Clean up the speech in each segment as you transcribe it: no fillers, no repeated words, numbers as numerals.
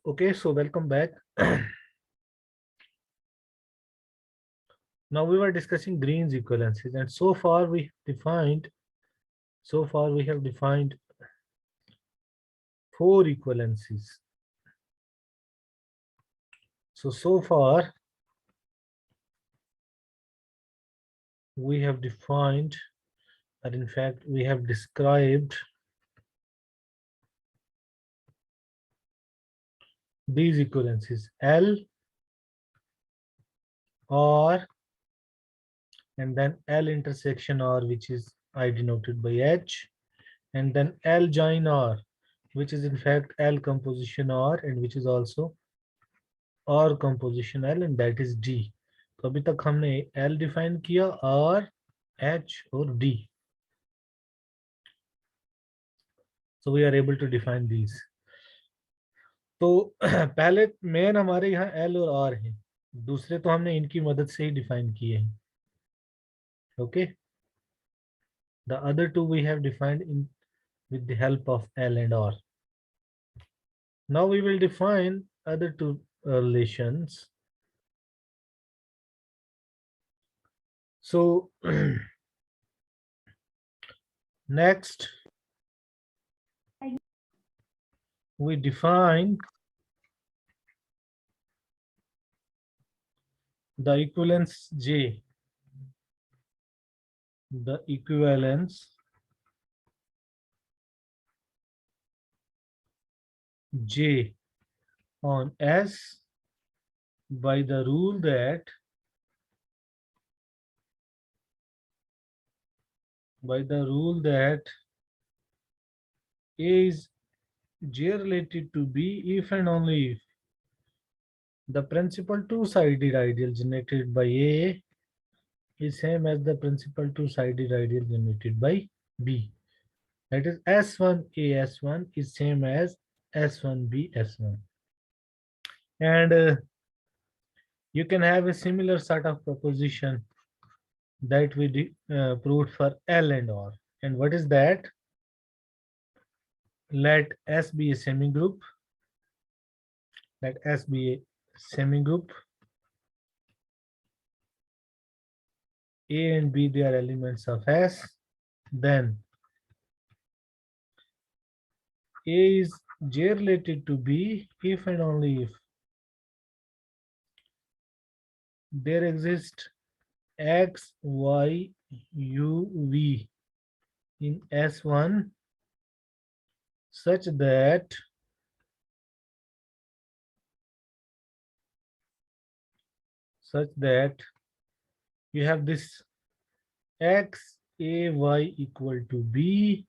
Okay, so welcome back. Now we were discussing Green's equivalences, and so far we have defined four equivalences. So far we have defined, or in fact we have described these equivalences: L, R, and then L intersection R, which is I denoted by H, and then L join R, which is in fact L composition R, and which is also R composition L, and that is D. तो अभी तक हमने L define किया, R, H और D. So we are able to define these. तो पहले main हमारे यहाँ L और R है, दूसरे तो हमने इनकी मदद से ही डिफाइन किए हैं. Okay, the other two we have defined in with the help of L and R. Now we will define other two relations. So next we define the equivalence J, the equivalence J on S by the rule that A is J related to B if and only if the principal two-sided ideal generated by A is same as the principal two-sided ideal generated by B. That is S1A S1 is same as S1B S1. And you can have a similar sort of proposition that we proved for L and R. And what is that? Let S be a semigroup. Let S be a semigroup. A and B, they are elements of S. Then A is J related to B if and only if there exist X, Y, U, V in S1 such that you have this X, A, Y equal to B,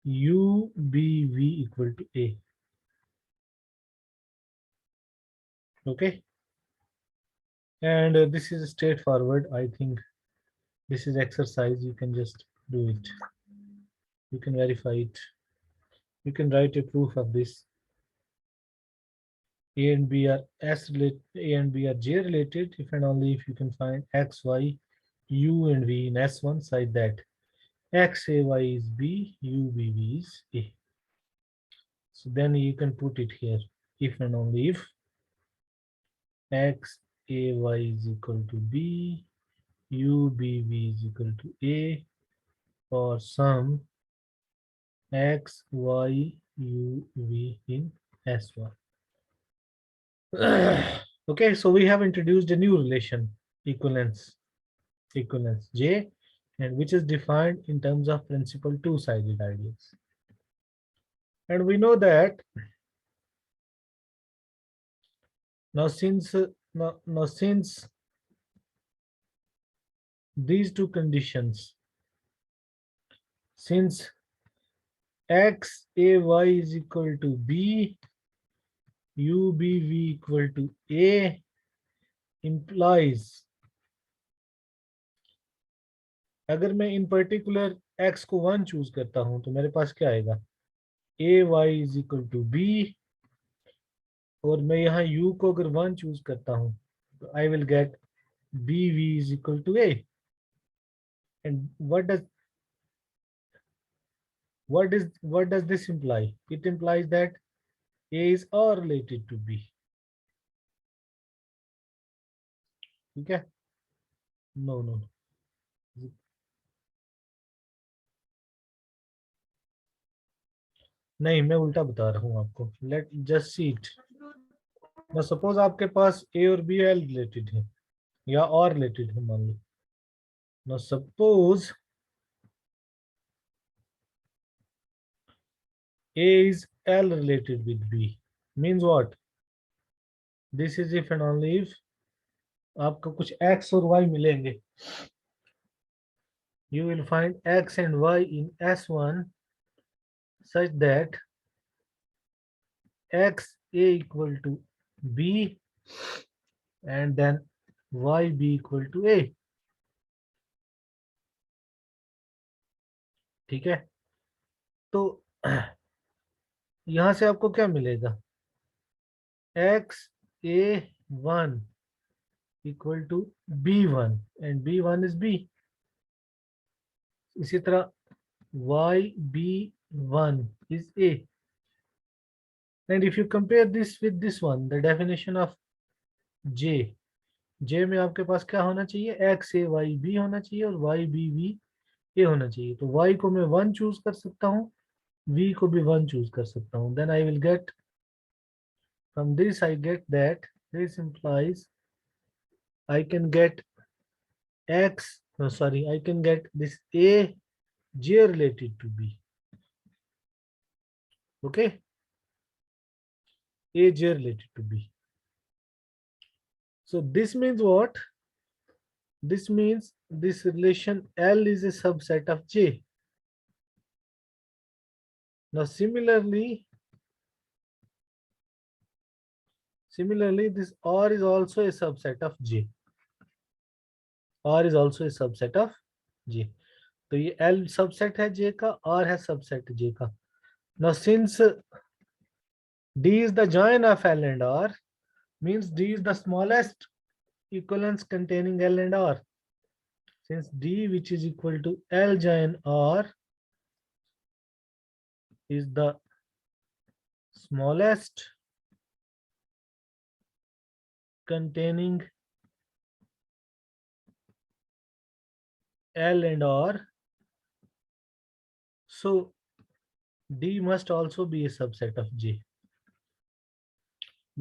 U, B, V equal to A. Okay. And this is straightforward. I think this is exercise. You can just do it. You can verify it. You can write a proof of this. A and B are A and B are J related if and only if you can find X, Y, U and V in S1 such that X, A, Y is B, U, B, V is A. So then you can put it here if and only if X, A, Y is equal to B, U, B, V is equal to A, for some X, Y, U, V in S1. Okay, so we have introduced a new relation, equivalence J, and which is defined in terms of principal two-sided ideals. And we know that now since these two conditions, since X, A, Y is equal to B, U, B, V equal to A implies, अगर मैं इन particular x को 1 choose करता हूं तो मेरे पास क्या आएगा, A, Y is equal to B, और मैं यहाँ u को अगर 1 चूज करता हूं तो I will get B, V is equal to A. And what does this imply? It implies that A is or related to B. ठीक है? No, no, no. नहीं, मैं उल्टा बता रहा हूँ आपको. Let just see it. ना सपोज आपके पास ए और बी एल रिलेटेड है या और रिलेटेड है मान लो. ना suppose A is L related with B. Means what? This is if and only if आपको कुछ X और Y मिलेंगे. You will find X and Y in S1 such that X A equal to B and then Y B equal to A. ठीक है? तो यहां से आपको क्या मिलेगा? X A1 equal to B1 and B1 is B. इसी तरह YB1 is A. And if you compare this with this one, the definition of J, J में आपके पास क्या होना चाहिए? X A Y B होना चाहिए और Y B V A होना चाहिए. तो Y को मैं 1 चूज कर सकता हूँ, V को भी 1 चूज कर सकता हूँ. Then I will get from this I get that this implies I can get X. No, sorry, I can get this A J related to B. Okay, A J related to B. So this means what? This means this relation L is a subset of J. Now similarly, this R is also a subset of J. R is also a subset of J. तो ये L subset है J का, R है subset J का. Now since D is the join of L and R, means D is the smallest equivalence containing L and R. Since D, which is equal to L join R, is the smallest containing L and R, so D must also be a subset of J.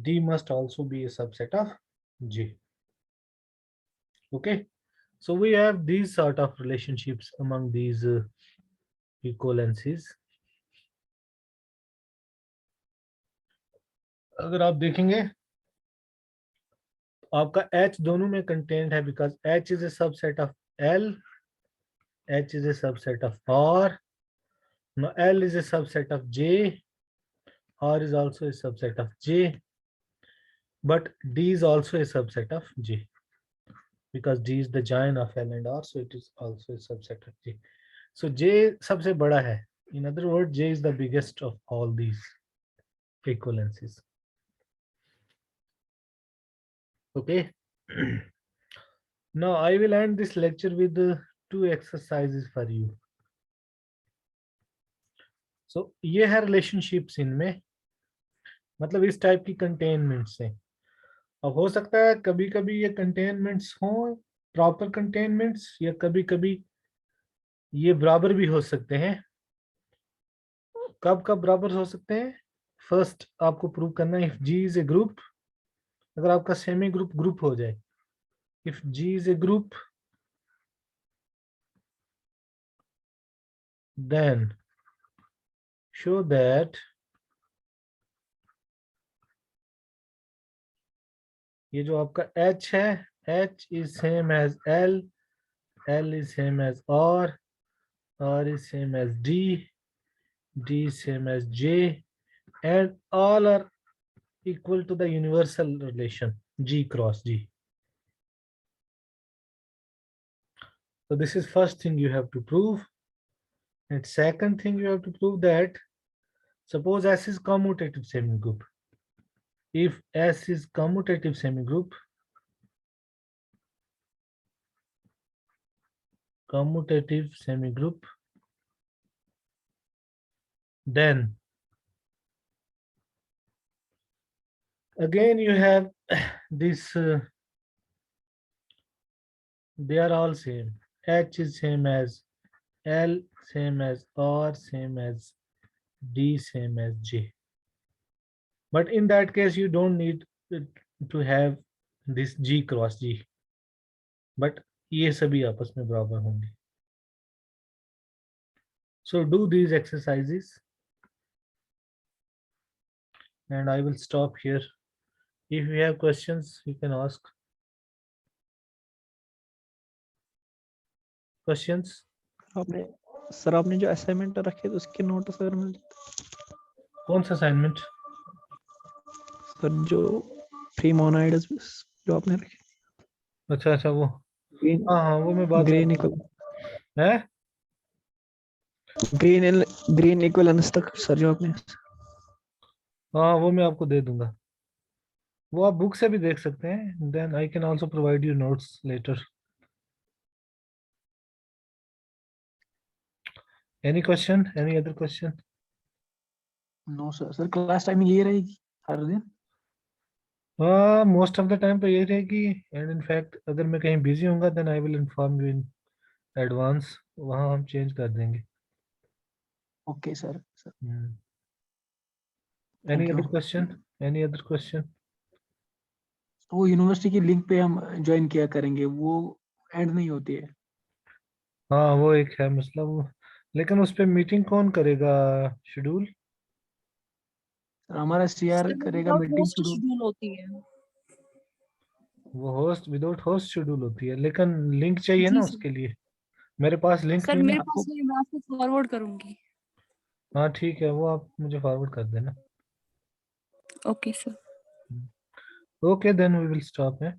D must also be a subset of J. Okay, so we have these sort of relationships among these equivalences. अगर आप देखेंगे आपका H दोनों में contained है because H is a subset of L, H is a subset of R. Now L is a subset of J, R is also a subset of J, but D is also a subset of J because D is the join of L and R, so it is also a subset of J. So J सबसे बड़ा है. In other words, J is the biggest of all these equivalences. Okay. Now I will end this lecture with two exercises for you. So ये है relationships इनमें, मतलब इस type की containments हैं. अब हो सकता है कभी कभी ये कंटेनमेंट्स हों प्रॉपर कंटेनमेंट्स या कभी कभी ये बराबर भी हो सकते हैं. कब कब बराबर हो सकते हैं? फर्स्ट आपको प्रूव करना है if G is a group. अगर आपका सेमी ग्रुप ग्रुप हो जाए, if G is a group then show that ये जो आपका H है, H is same as L, L is same as R is same as D, D is same as J, and all are equal to the universal relation G cross G. So this is first thing you have to prove. And second thing you have to prove that suppose S is commutative semigroup. If S is commutative semigroup, then Again, you have this. They are all same. H is same as L, same as R, same as D, same as J. But in that case, you don't need to have this G cross G. But ये सभी आपस में बराबर होंगे. So do these exercises, and I will stop here. If you have questions, you can ask. Questions? आपने sir आपने जो assignment रखे थे उसके नोट्स अगर मिल कौन सा असाइनमेंट? सर जो फ्री मोनोइड्स जो आपने रखे अच्छा अच्छा वो. ग्रीन हाँ हाँ वो मैं बात ग्रीन कर रहा है. ग्रीन इक्विवेलेंस तक सर जो आपने हाँ वो मैं आपको दे दूंगा. वो आप बुक से भी देख सकते हैं. Then I can also provide you notes later. Any question? Any other question? No sir sir class timing ये रहेगी हर दिन हाँ मोस्ट ऑफ द टाइम तो यही रहेगी. एंड इनफैक्ट अगर मैं कहीं बिजी होऊंगा then I will inform you in advance. वहाँ हम चेंज कर देंगे. Okay sir sir any thank you other question? Any other question? वो यूनिवर्सिटी की लिंक पे हम ज्वाइन किया करेंगे वो एंड नहीं होती है हाँ वो एक है मसला वो. लेकिन उस पे मीटिंग कौन करेगा शेड्यूल? सर हमारा सीआर सर वो करेगा विदाउट मीटिंग होस्ट शुरू शेड्यूल होती है. वो होस्ट विदाउट होस्ट शेड्यूल होती है. लेकिन लिंक चाहिए ना जी सर. उसके लिए. मेरे पास लिंक सर नहीं मेरे ना. आपको पास नहीं है, मैं आपको फॉरवर्ड करूंगी. हाँ ठीक है वो आप मुझे फॉरवर्ड कर देना. Okay sir. Okay then we will stop है.